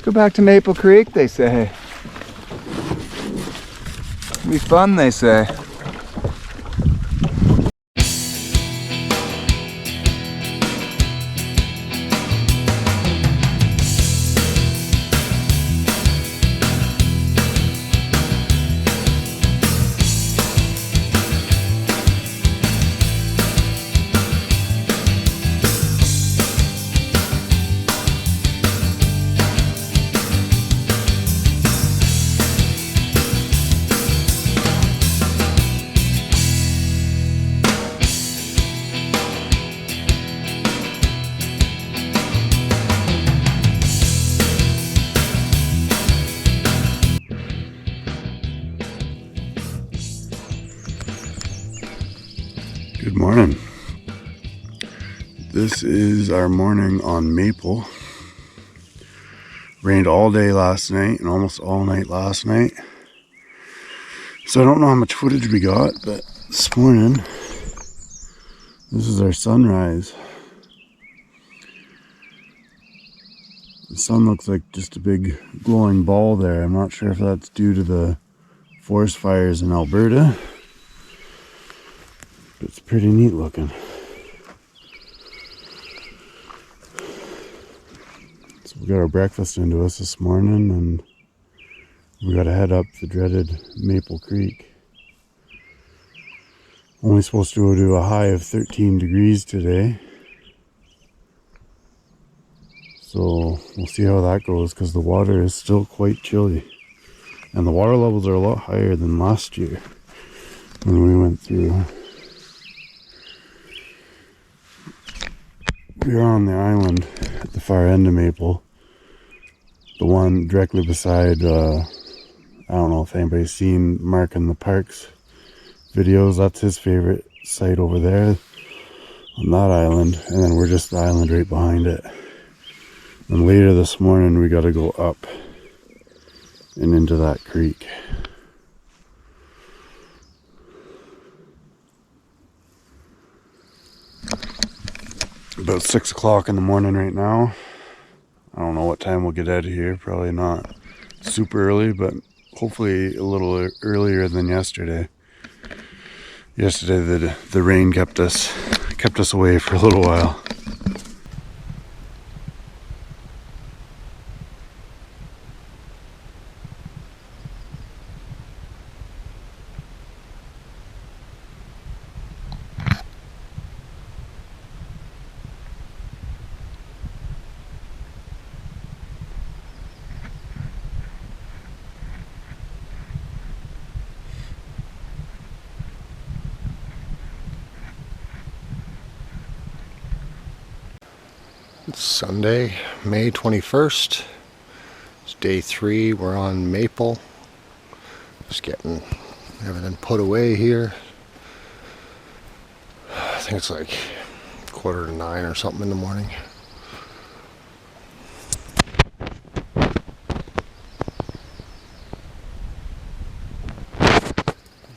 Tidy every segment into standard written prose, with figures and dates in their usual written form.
go back to Maple Creek, they say. It'll be fun, they say. Good morning. This is our morning on Maple. Rained all day last night and almost all night last night. So I don't know how much footage we got, but this morning, this is our sunrise. The sun looks like just a big glowing ball there. I'm not sure if that's due to the forest fires in Alberta. It's pretty neat looking. So we got our breakfast into us this morning and we got to head up the dreaded Maple Creek. Only supposed to go to a high of 13 degrees today. So we'll see how that goes because the water is still quite chilly. And the water levels are a lot higher than last year when we went through. We're on the island at the far end of Maple. The one directly beside, I don't know if anybody's seen Mark in the Parks videos. That's his favorite site over there on that island. And then we're just the island right behind it. And later this morning we got to go up and into that creek. About 6 o'clock in the morning right now. I don't know what time we'll get out of here. Probably not super early, but hopefully a little earlier than yesterday. Yesterday the rain kept us away for a little while. It's Sunday, May 21st. It's day 3. We're on Maple. Just getting everything put away here. I think it's like 8:45 or something in the morning.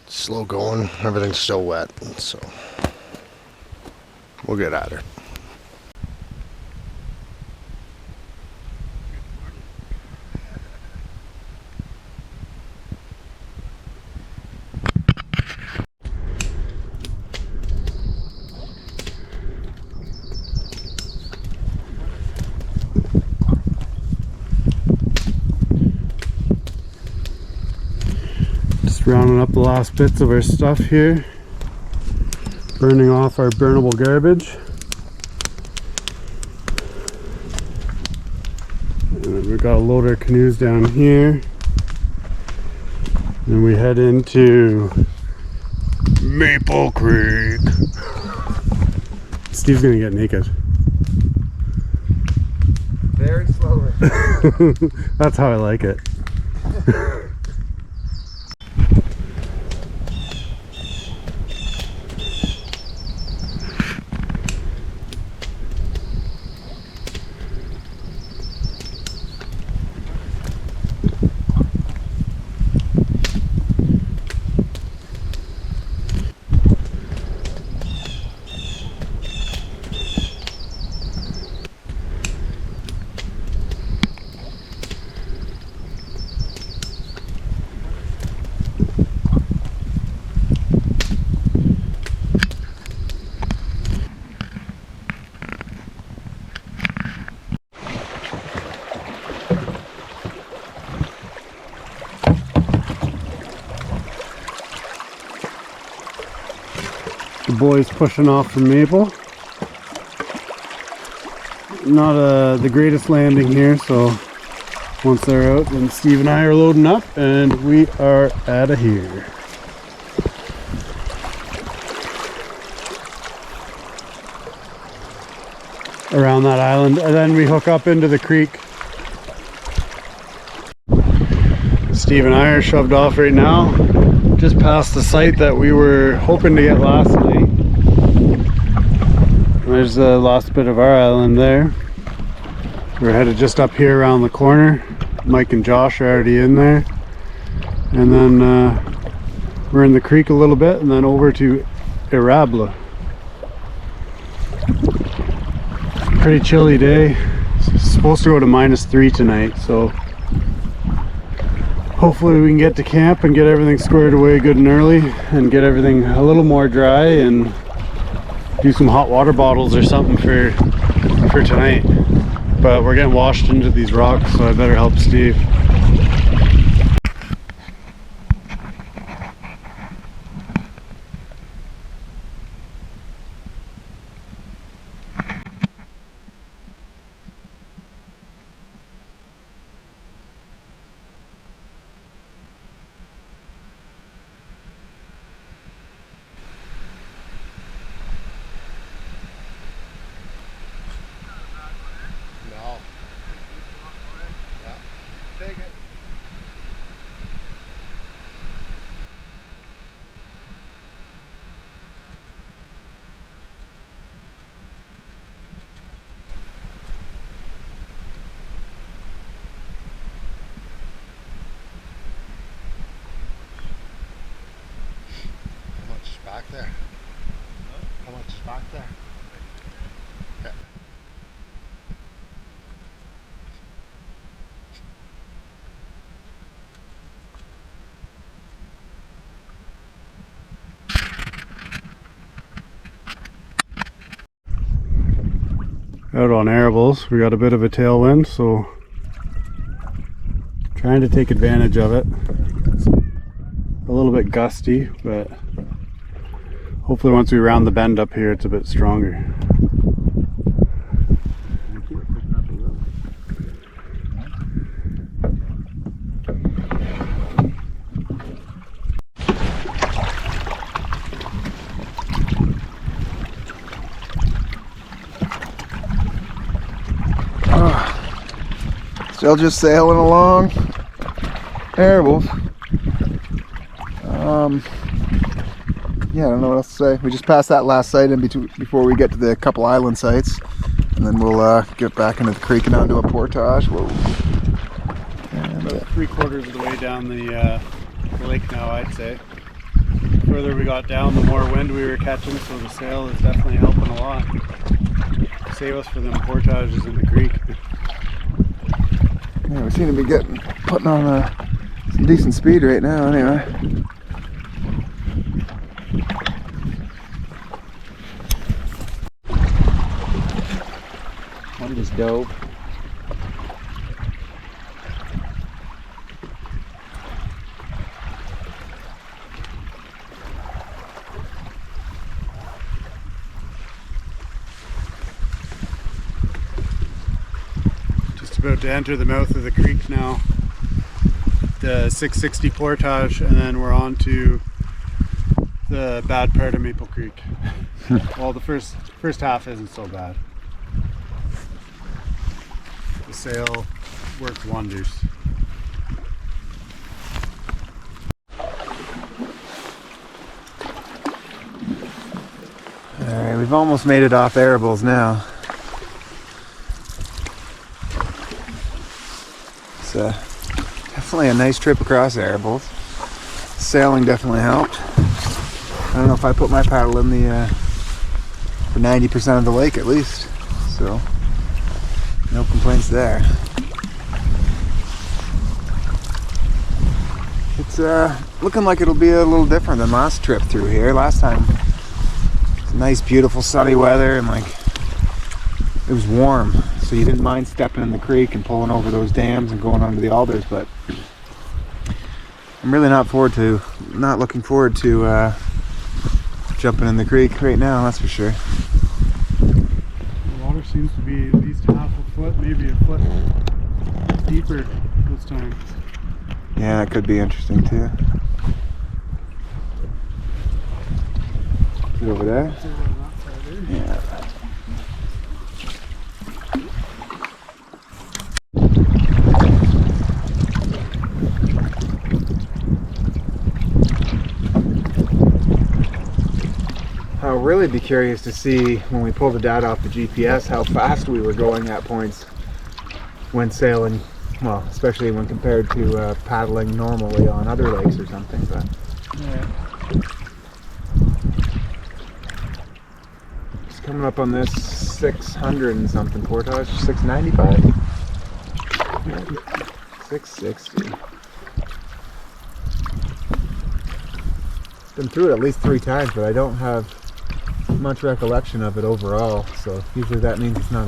It's slow going. Everything's still wet, so we'll get at her. Rounding up the last bits of our stuff here, burning off our burnable garbage, and we've got to load our canoes down here, and we head into Maple Creek. Steve's gonna get naked. Very slowly. That's how I like it. boys pushing off from Maple. Not the greatest landing here, so once they're out, then Steve and I are loading up and we are out of here. Around that island, and then we hook up into the creek. Steve and I are shoved off right now, just past the site that we were hoping to get last night. There's the last bit of our island there. We're headed just up here around the corner. Mike and Josh are already in there. And then we're in the creek a little bit and then over to Irabla. Pretty chilly day. It's supposed to go to -3 tonight, so hopefully we can get to camp and get everything squared away good and early and get everything a little more dry and do some hot water bottles or something for tonight. But we're getting washed into these rocks, so I better help Steve. Back there. How much is back there? Okay. Out on Arables, we got a bit of a tailwind, so trying to take advantage of it. It's a little bit gusty, but hopefully once we round the bend up here, it's a bit stronger. Still just sailing along. Terrible. Yeah, I don't know what else to say. We just passed that last site in before we get to the couple island sites, and then we'll get back into the creek and onto a portage. Whoa. And, About 3/4 of the way down the lake now, I'd say. The further we got down, the more wind we were catching, so the sail is definitely helping a lot. Save us for them portages in the creek. yeah, we seem to be putting on some decent speed right now anyway. One just dove. Just about to enter the mouth of the creek now. The 660 portage, and then we're on to the bad part of Maple Creek. Well, the first half isn't so bad. The sail worked wonders. Alright, we've almost made it off Arables now. It's definitely a nice trip across Arables. Sailing definitely helped. I don't know if I put my paddle in the for 90% of the lake at least, so no complaints there. It's looking like it'll be a little different than last trip through here. Last time it was nice, beautiful, sunny weather, and like it was warm, so you didn't mind stepping in the creek and pulling over those dams and going onto the alders. But I'm really not looking forward to jumping in the creek right now, that's for sure. The water seems to be at least half a foot, maybe a foot deeper this time. Yeah, that could be interesting too. Is it over there? It's over on that side there. Yeah. I'll really be curious to see when we pull the data off the GPS how fast we were going at points when sailing, well, especially when compared to paddling normally on other lakes or something. But Yeah. just coming up on this 600 and something portage, 695, 660. Been through it at least 3 times, but I don't have much recollection of it overall, so usually that means it's not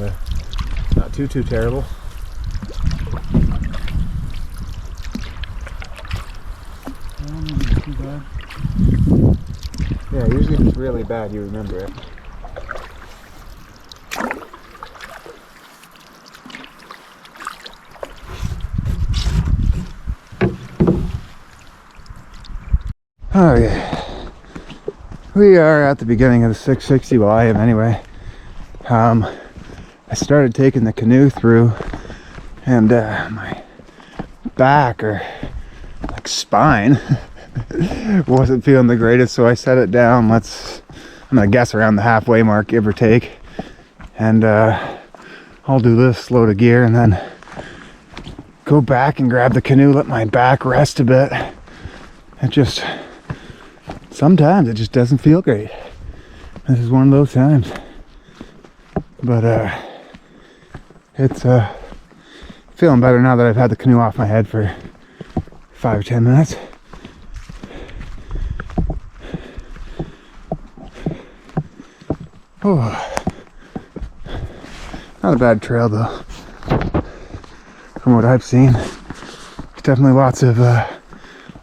too terrible. Not too bad. Yeah, usually if it's really bad you remember it. Oh yeah. We are at the beginning of the 660, well I am anyway. I started taking the canoe through and my back or like spine wasn't feeling the greatest, so I set it down. I'm gonna guess around the halfway mark, give or take. And I'll do this, slow to gear, and then go back and grab the canoe, let my back rest a bit. Sometimes it just doesn't feel great. This is one of those times. But it's feeling better now that I've had the canoe off my head for 5 or 10 minutes. Oh, not a bad trail though, from what I've seen. There's definitely lots of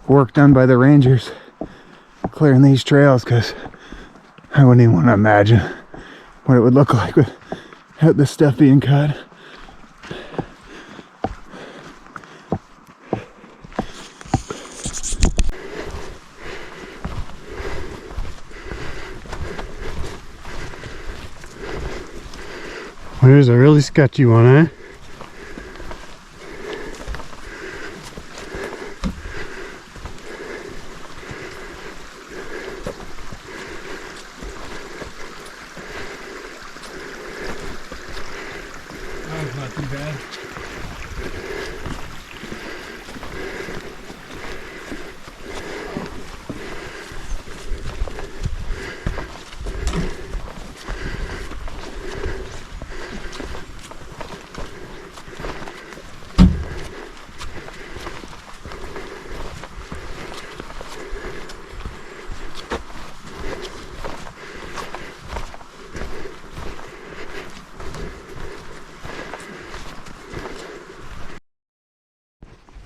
work done by the rangers clearing these trails, because I wouldn't even want to imagine what it would look like without this stuff being cut. Well, here's a really sketchy one, eh? That's not too bad.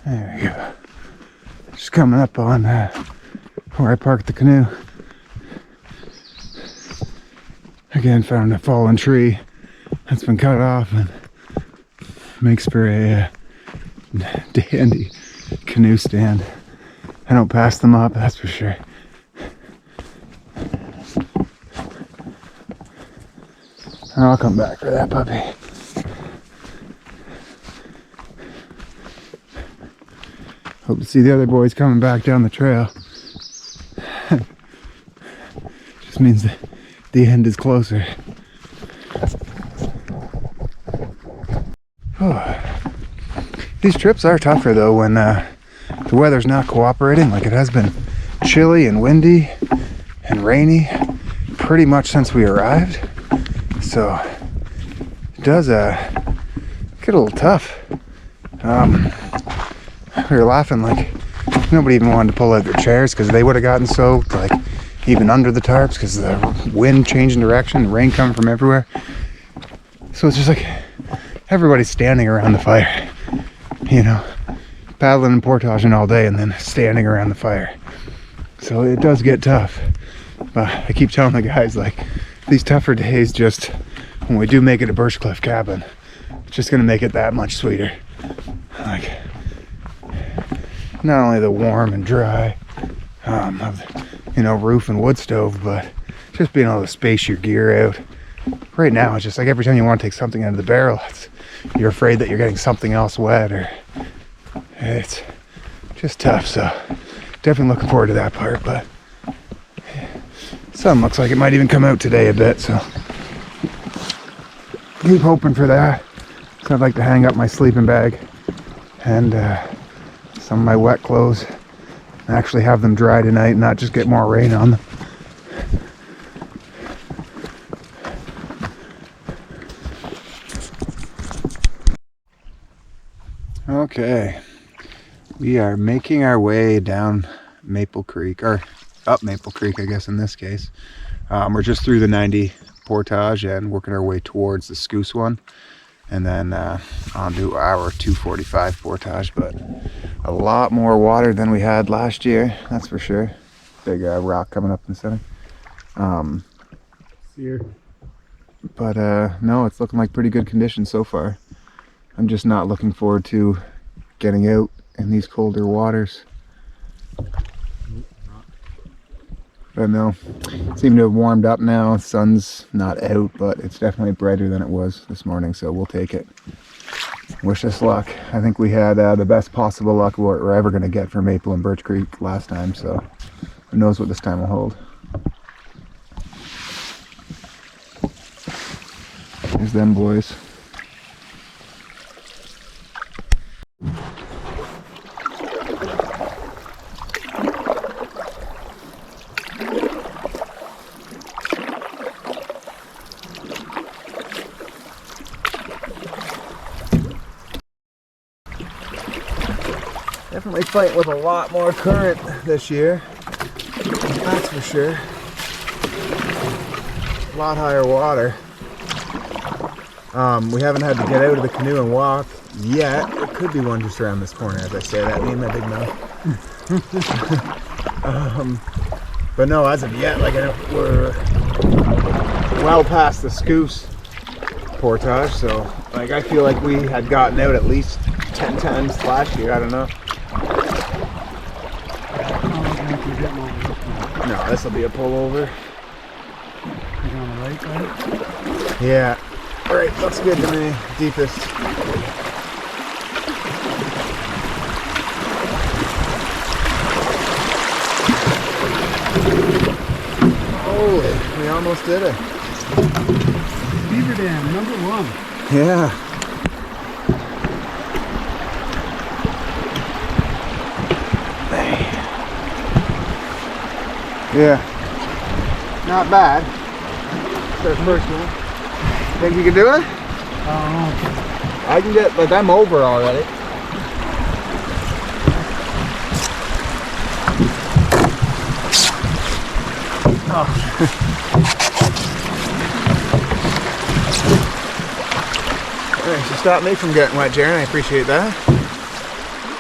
There we go. Just coming up on where I parked the canoe. Again, found a fallen tree that's been cut off and makes for a dandy canoe stand. I don't pass them up, that's for sure. I'll come back for that puppy. Hope to see the other boys coming back down the trail. Just means that the end is closer. These trips are tougher though when the weather's not cooperating. Like, it has been chilly and windy and rainy pretty much since we arrived. So it does get a little tough. We were laughing, like nobody even wanted to pull out their chairs because they would have gotten soaked, like even under the tarps, because the wind changing direction, the rain coming from everywhere. So it's just like everybody's standing around the fire, you know, paddling and portaging all day and then standing around the fire. So it does get tough. But I keep telling the guys, like, these tougher days, just when we do make it to Birchcliffe cabin, it's just gonna make it that much sweeter. Like, not only the warm and dry of, you know, roof and wood stove, but just being able to space your gear out. Right now, it's just like every time you want to take something out of the barrel, you're afraid that you're getting something else wet, or it's just tough. So definitely looking forward to that part. But sun looks like it might even come out today a bit, so keep hoping for that. So I'd like to hang up my sleeping bag and some of my wet clothes and actually have them dry tonight and not just get more rain on them. Okay, we are making our way down Maple Creek, or up Maple Creek, I guess in this case. We're just through the 90 portage and working our way towards the Scoose one, and then on to our 245 portage. But a lot more water than we had last year, that's for sure. Big rock coming up in the center. Here. But no, it's looking like pretty good conditions so far. I'm just not looking forward to getting out in these colder waters. But no, seem to have warmed up now. Sun's not out, but it's definitely brighter than it was this morning, so we'll take it. Wish us luck. I think we had the best possible luck we're ever going to get for Maple and Birch Creek last time, so who knows what this time will hold. Here's them boys. Definitely fighting with a lot more current this year, that's for sure. A lot higher water. We haven't had to get out of the canoe and walk yet. There could be one just around this corner as I say that, me and my big mouth. But no, as of yet, like we're well past the Scoose portage, so like I feel like we had gotten out at least 10 times last year, I don't know. No, this will be a pullover. He's on the right side? Yeah. Alright, looks good to me. Deepest. Holy, we almost did it. Beaver Dam, #1. Yeah. Yeah. Not bad. It's our first one. Think you can do it? I can get, like, I'm over already. Oh. Thanks for stopping me from getting wet, Jaron. I appreciate that.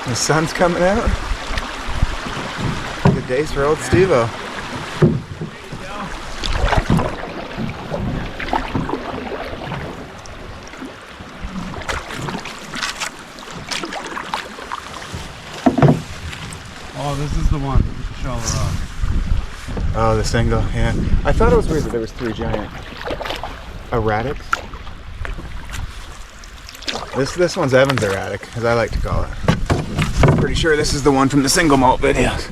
The sun's coming out. Good days for old Steve-O. Oh, this is the one with the shallow rock. Oh, the single, yeah. I thought it was weird that there was 3 giant erratics. This one's Evan's erratic, as I like to call it. I'm pretty sure this is the one from the single malt videos.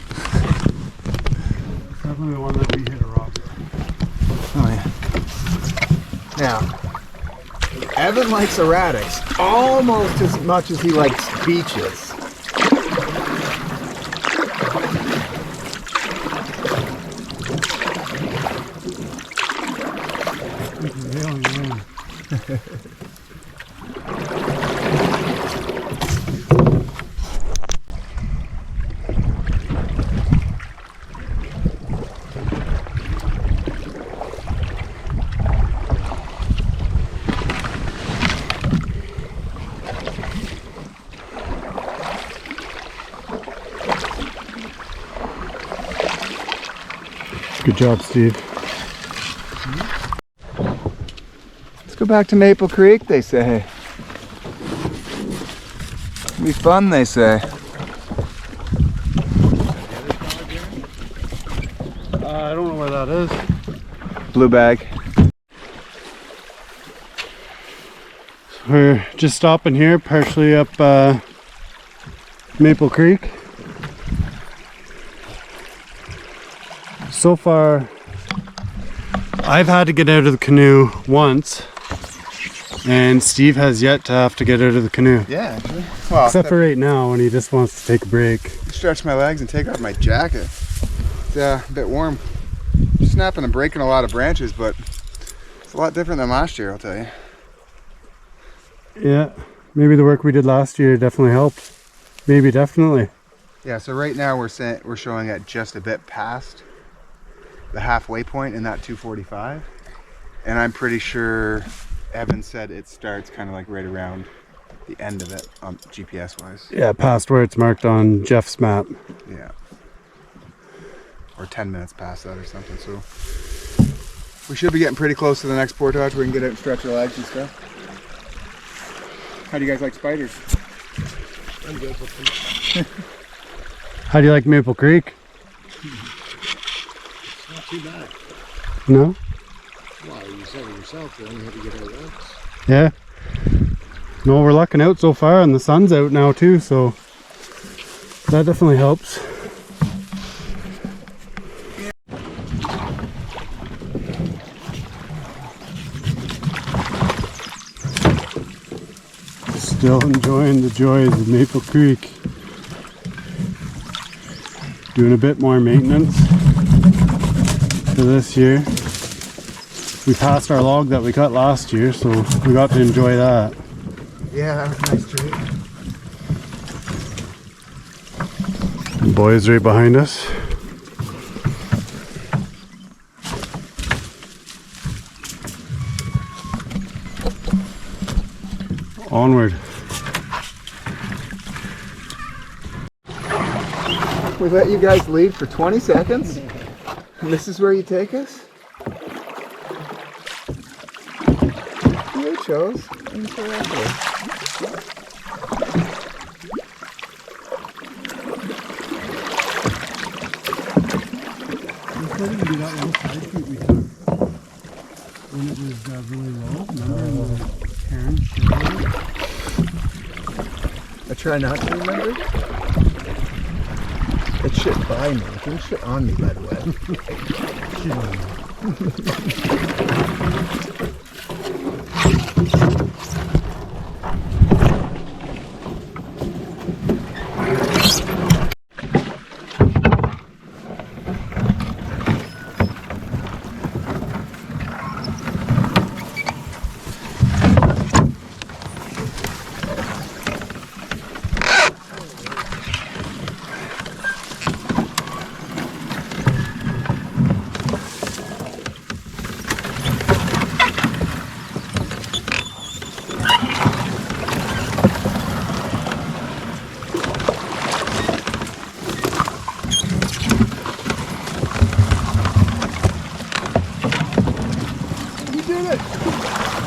Definitely the one that we hit a rock. Oh yeah. Now, Evan likes erratics almost as much as he likes beaches. Good job, Steve. Let's go back to Maple Creek, they say. It'll be fun, they say. I don't know where that is. Blue bag. We're just stopping here, partially up Maple Creek. So far, I've had to get out of the canoe once, and Steve has yet to have to get out of the canoe. Yeah, actually. Well, Except for right now when he just wants to take a break. stretch my legs and take off my jacket. It's a bit warm. Snapping and breaking a lot of branches, but it's a lot different than last year, I'll tell you. Yeah, maybe the work we did last year definitely helped. Maybe definitely. Yeah, so right now we're showing at just a bit past the halfway point in that 245, and I'm pretty sure Evan said it starts kind of like right around the end of it on GPS wise. Yeah, past where it's marked on Jeff's map. Yeah, or 10 minutes past that or something. So we should be getting pretty close to the next portage where we can get out and stretch our legs and stuff. How do you guys like spiders? I'm good with them. How do you like Maple Creek? It's not too bad. No? Well, you said it yourself, you only had to get out once. Yeah. No, we're lucking out so far, and the sun's out now too, so that definitely helps. Still enjoying the joys of Maple Creek. Doing a bit more maintenance for this year. We passed our log that we cut last year, so we got to enjoy that. Yeah, that was a nice treat. The boys right behind us. Onward. We let you guys lead for 20 seconds, and this is where you take us? You chose. When it was really low, remember I try not to remember. It shit by me. It didn't shit on me, by the way.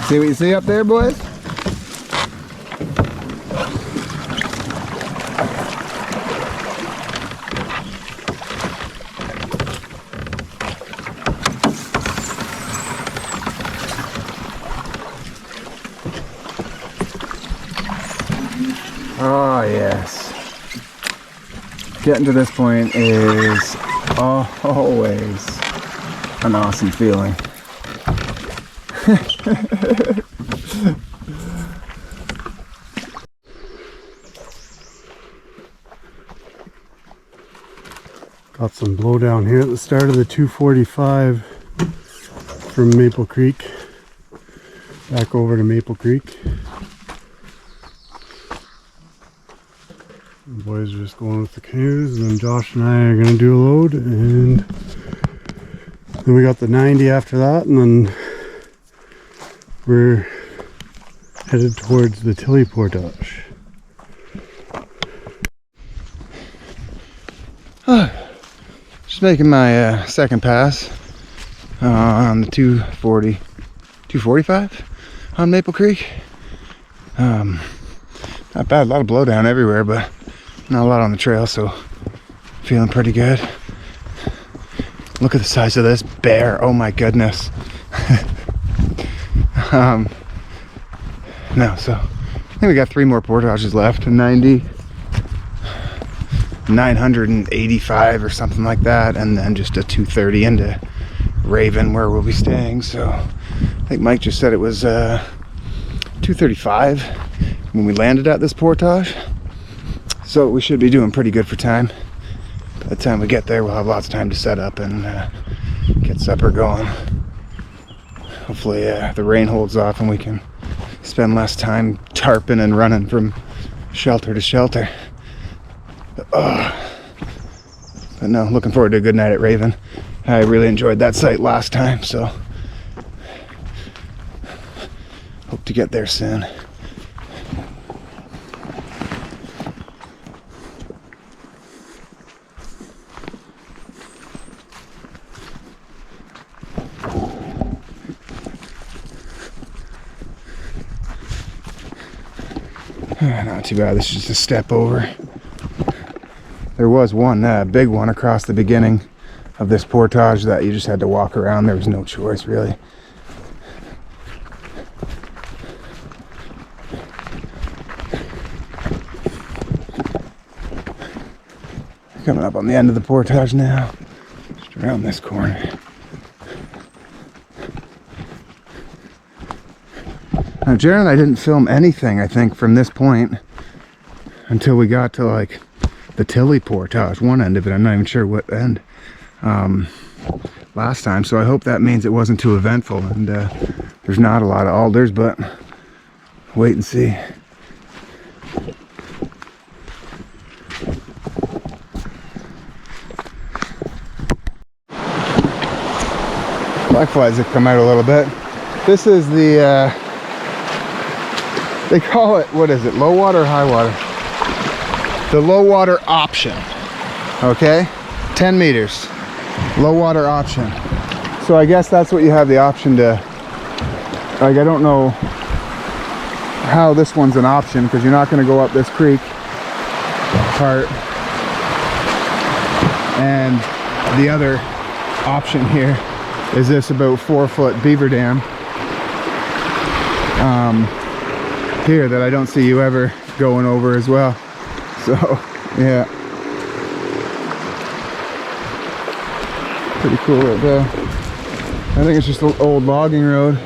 See what you see up there, boys? Oh, yes. Getting to this point is always an awesome feeling. Got some blowdown here at the start of the 245 from Maple Creek back over to Maple Creek. The boys are just going with the canoes, and then Josh and I are going to do a load, and then we got the 90 after that, and then we're headed towards the Tilly Portage. Just making my second pass on the 245 on Maple Creek. Not bad, a lot of blowdown everywhere, but not a lot on the trail, so feeling pretty good. Look at the size of this bear, oh my goodness. No, so I think we got 3 more portages left, 90, 985 or something like that, and then just a 230 into Raven where we'll be staying. So I think Mike just said it was 235 when we landed at this portage, so we should be doing pretty good for time. By the time we get there, we'll have lots of time to set up and get supper going. Hopefully the rain holds off and we can spend less time tarping and running from shelter to shelter. But no, looking forward to a good night at Raven. I really enjoyed that site last time, so hope to get there soon. Not too bad, this is just a step over. There was one big one across the beginning of this portage that you just had to walk around. There was no choice, really. Coming up on the end of the portage now, just around this corner. Now, Jared and I didn't film anything, I think, from this point until we got to like the Tilly portage, one end of it. I'm not even sure what end last time, so I hope that means it wasn't too eventful and there's not a lot of alders, but wait and see. Blackflies have come out a little bit. This is the they call it, what is it, low water or high water? The low water option, okay? 10 meters, low water option. So I guess that's what you have the option to, like, I don't know how this one's an option because you're not gonna go up this creek part. And the other option here is this about 4-foot beaver dam here that I don't see you ever going over as well. So yeah, pretty cool right there. I think it's just an old logging road.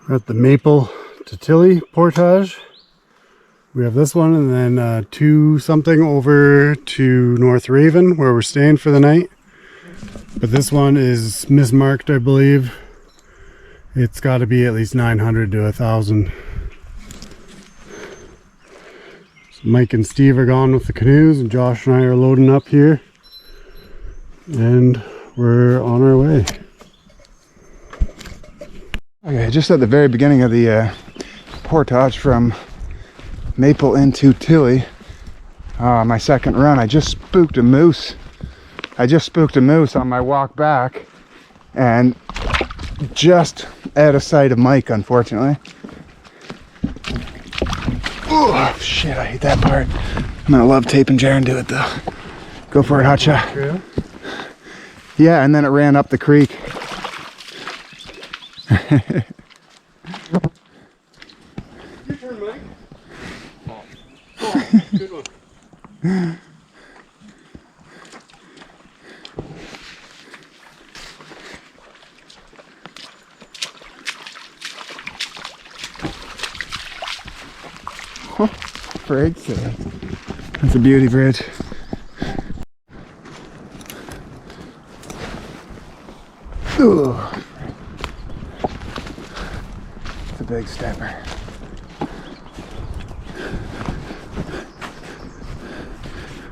We're at the Maple to Tilly portage. We have this one and then 2 something over to North Raven where we're staying for the night. But this one is mismarked, I believe. It's got to be at least 900 to 1,000. So Mike and Steve are gone with the canoes and Josh and I are loading up here. And we're on our way. Okay, just at the very beginning of the portage from Maple into Tilly, my second run, I just spooked a moose. I just spooked a moose on my walk back and just out of sight of Mike, unfortunately. Oh shit, I hate that part. I'm gonna love taping Jaren to it though. Go for it, hotshot. Yeah, and then it ran up the creek. Your turn, Mike. Oh, good one. Frig, that's a beauty bridge. Ooh. It's a big stepper.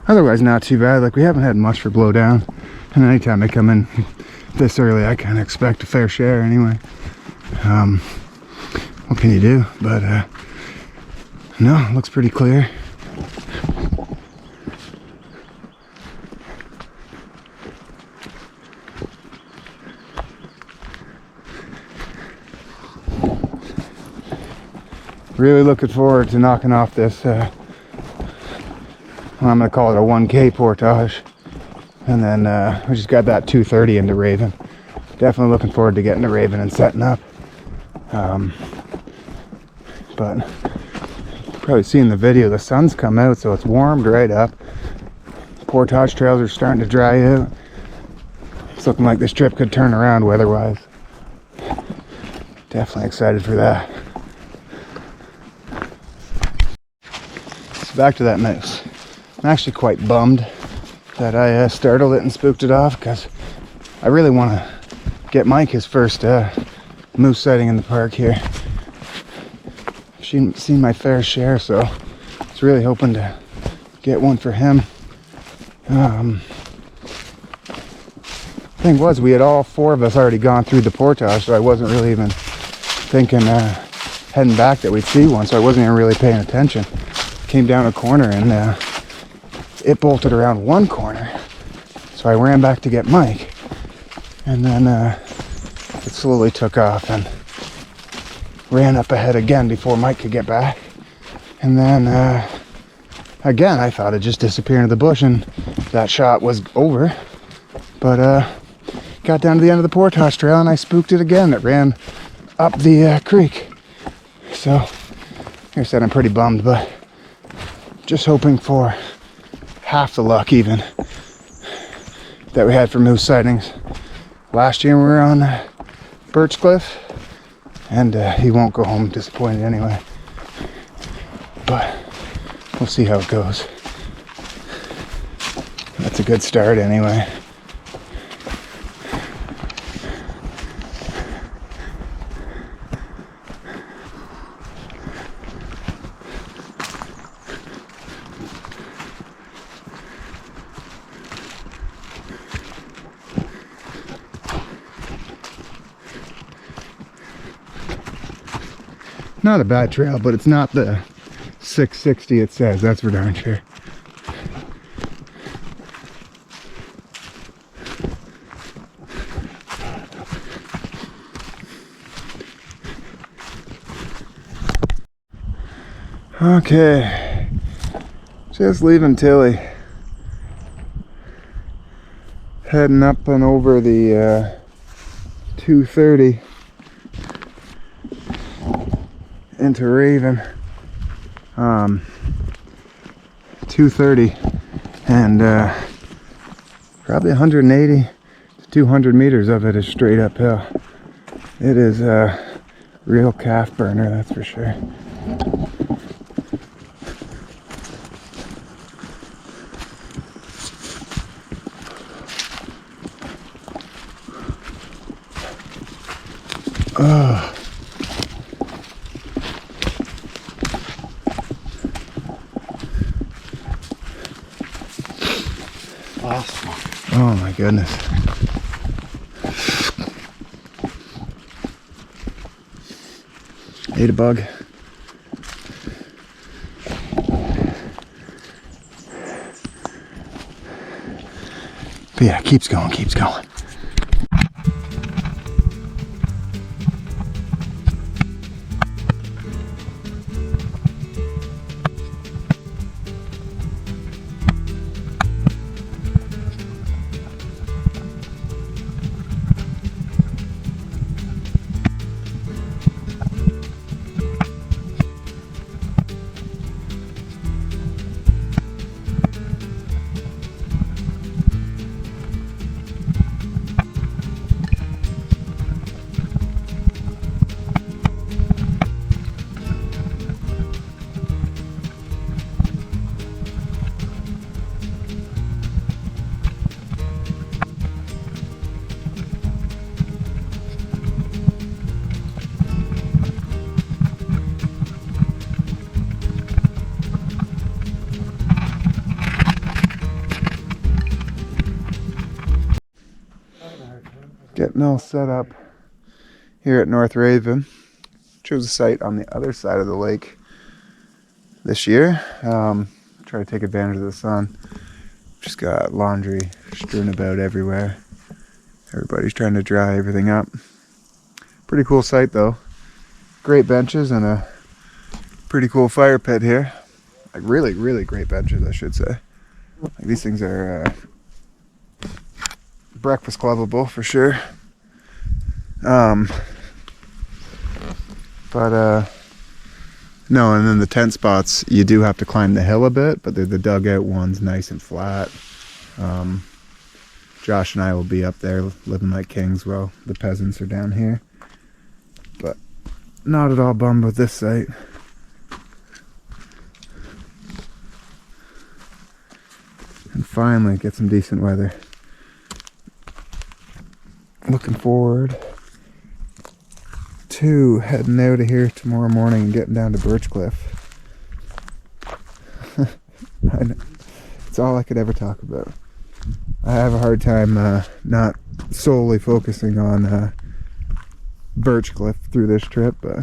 otherwise not too bad. Like, we haven't had much for blowdown, and anytime I come in this early I kind of expect a fair share anyway. What can you do? But no, it looks pretty clear. Really looking forward to knocking off this, I'm going to call it a 1K portage. And then we just got that 230 into Raven. Definitely looking forward to getting to Raven and setting up. But probably seen the video, the sun's come out, so it's warmed right up. Portage trails are starting to dry out. It's looking like this trip could turn around weather-wise. Definitely excited for that. So back to that moose. I'm actually quite bummed that I startled it and spooked it off, because I really want to get Mike his first moose sighting in the park here. I've seen my fair share, so I was really hoping to get one for him. Thing was, we had all four of us already gone through the portage, so I wasn't really even thinking heading back that we'd see one, so I wasn't even really paying attention. Came down a corner and it bolted around one corner, so I ran back to get Mike, and then it slowly took off and ran up ahead again before Mike could get back. And then again, I thought it just disappeared into the bush and that shot was over, but got down to the end of the portage trail and I spooked it again. It ran up the creek. So like I said, I'm pretty bummed, but just hoping for half the luck even that we had for moose sightings. Last year we were on Birchcliffe, and he won't go home disappointed anyway. But we'll see how it goes. That's a good start anyway. Not a bad trail, but it's not the 660 it says, that's for darn sure. Okay, just leaving Tilly. Heading up and over the 230. Into Raven, 230, and probably 180 to 200 meters of it is straight uphill. It is a real calf burner, that's for sure. Oh. Oh my goodness. Ate a bug. But yeah, keeps going, keeps going. getting all set up here at North Raven. Chose a site on the other side of the lake this year. Try to take advantage of the sun. Just got laundry strewn about everywhere. Everybody's trying to dry everything up. Pretty cool site though. Great benches and a pretty cool fire pit here. Like really, really great benches, I should say. Like these things are breakfast clubbable for sure. No, and then the tent spots, you do have to climb the hill a bit, but they're the dugout ones, nice and flat. Josh and I will be up there living like kings while the peasants are down here. But not at all bummed with this site. And finally get some decent weather. Looking forward to heading out of here tomorrow morning and getting down to Birchcliffe. I know. It's all I could ever talk about. I have a hard time not solely focusing on Birchcliffe through this trip, but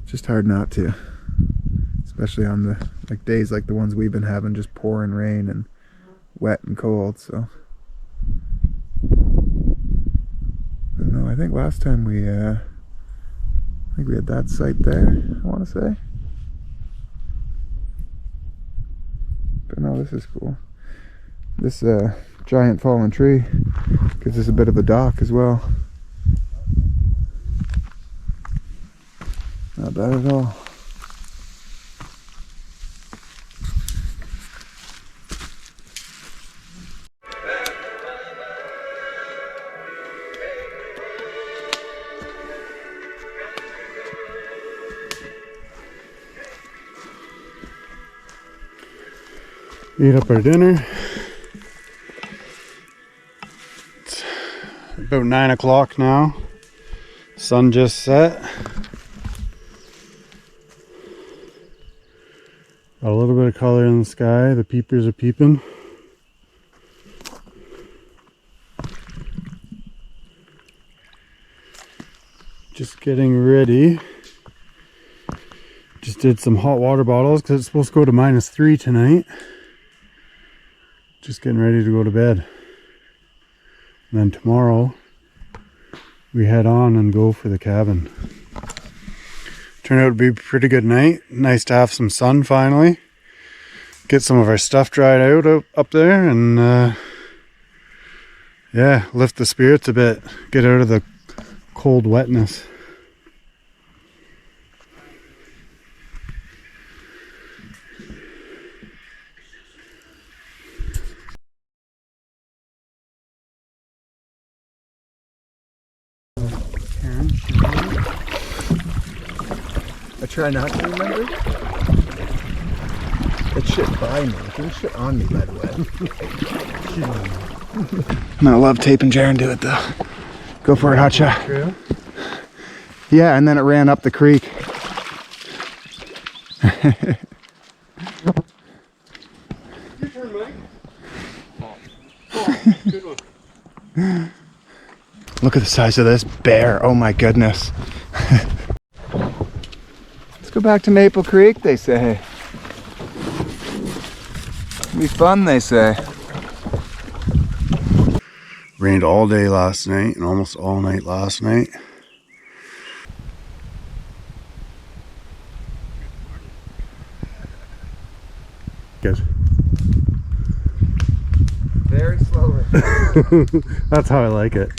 it's just hard not to. Especially on the days like the ones we've been having, just pouring rain and wet and cold. So I don't know. I think last time we had that site there, I want to say. But no, this is cool. This giant fallen tree gives us a bit of a dock as well. Not bad at all. Ate up our dinner. It's about 9 o'clock now. Sun just set. Got a little bit of color in the sky. The peepers are peeping. Just getting ready. Just did some hot water bottles because it's supposed to go to -3 tonight. Just getting ready to go to bed. And then tomorrow we head on and go for the cabin. Turned out to be a pretty good night. Nice to have some sun finally. Get some of our stuff dried out up there and yeah, lift the spirits a bit. Get out of the cold wetness. I try not to remember. It shit by me. It didn't shit on me, by the way. I'm gonna love taping Jaren to it though. Go for it, hotshot. Trail? Yeah, and then it ran up the creek. Your turn, Mike. Oh, good one. Look at the size of this bear. Oh my goodness. Let's go back to Maple Creek, they say. It'll be fun, they say. Rained all day last night and almost all night last night. Good. Very slowly. That's how I like it.